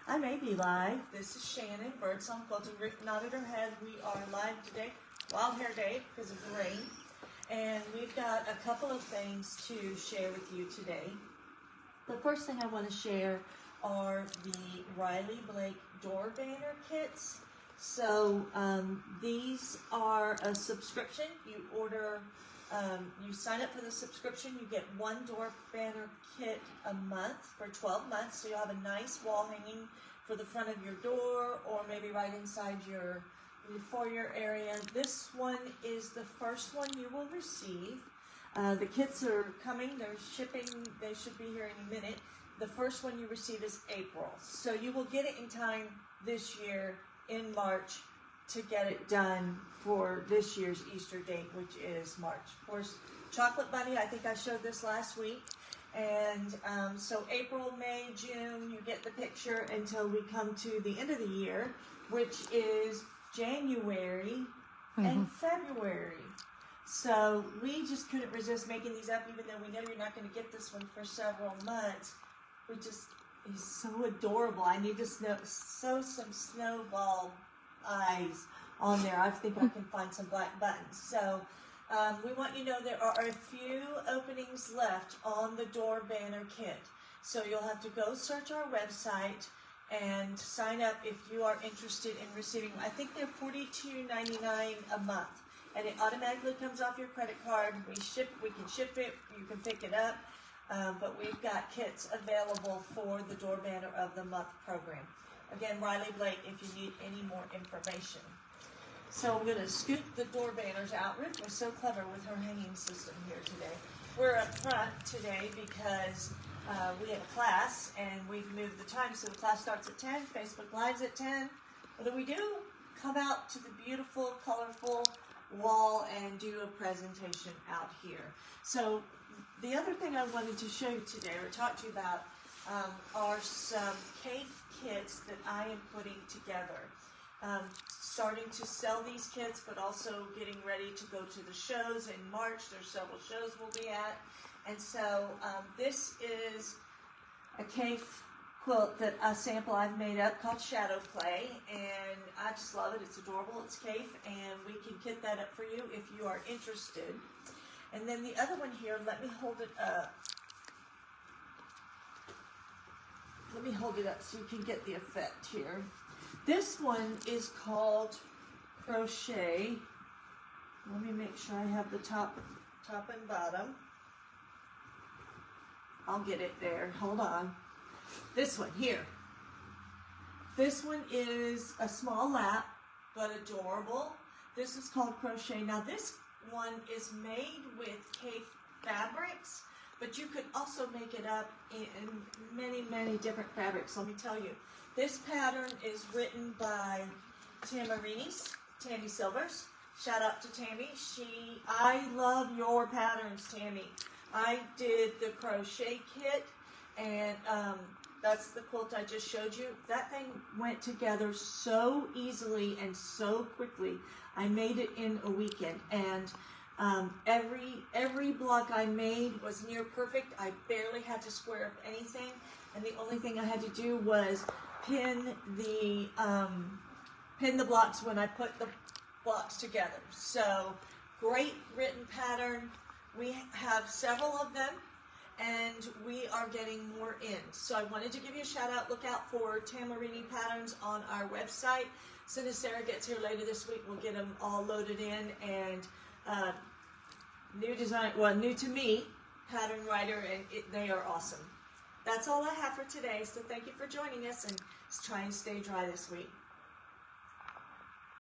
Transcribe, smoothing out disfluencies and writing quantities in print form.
I may be live. This is Shannon, Birdsong Quilting. Rick nodded her head. We are live today, Wild Hair Day, because of the rain. And we've got a couple of things to share with you today. The first thing I want to share are the Riley Blake door banner kits. So these are a subscription. You order, you sign up for the subscription, you get one door banner kit a month for 12 months. So you'll have a nice wall hanging for the front of your door or maybe right inside your foyer area. This one is the first one you will receive. The kits are coming, they're shipping, they should be here any minute. The first one you receive is April. So you will get it in time this year in March to get it done for this year's Easter date, which is March. Of course, Chocolate Bunny, I think I showed this last week. And so April, May, June, you get the picture until we come to the end of the year, which is January and February. So we just couldn't resist making these up, even though we know you're not going to get this one for several months. We just, he's so adorable. I need to sew some snowball eyes on there. I think I can find some black buttons. So we want you to know there are a few openings left on the door banner kit. So you'll have to go search our website and sign up if you are interested in receiving. I think they're $42.99 a month, and it automatically comes off your credit card. We can ship it. You can pick it up. But we've got kits available for the Door Banner of the Month program. Again, Riley Blake, if you need any more information. So I'm going to scoop the door banners out. Ruth was so clever with her hanging system here today. We're up front today because we have a class, and we've moved the time. So the class starts at 10, Facebook Live's at 10. What do? Come out to the beautiful, colorful wall and do a presentation out here. So the other thing I wanted to show you today, or talk to you about, are some cake kits that I am putting together. Starting to sell these kits, but also getting ready to go to the shows in March. There's several shows we'll be at. And so this is a cake quilt that a sample I've made up called Shadow Play, and I just love it. It's adorable. It's cake, and we can kit that up for you if you are interested. And then the other one here, let me hold it up. Let me hold it up so you can get the effect here. This one is called Crochet. Let me make sure I have the top and bottom. I'll get it there. Hold on. This one here. This one is a small lap, but adorable. This is called Crochet. Now this one is made with cake fabrics, but you could also make it up in many different fabrics. Let me tell you, this pattern is written by Tammy Silvers. Shout out to Tammy. I love your patterns, Tammy. I did the crochet kit, and that's the quilt I just showed you. That thing went together so easily and so quickly. I made it in a weekend, and every block I made was near perfect. I barely had to square up anything, and the only thing I had to do was pin the blocks when I put the blocks together. So great written pattern. We have several of them, and we are getting more in. So I wanted to give you a shout out. Look out for Tamarini patterns on our website. As soon as Sarah gets here later this week, we'll get them all loaded in. And new design, well, new to me, pattern writer, and they are awesome. That's all I have for today. So thank you for joining us, and try and stay dry this week.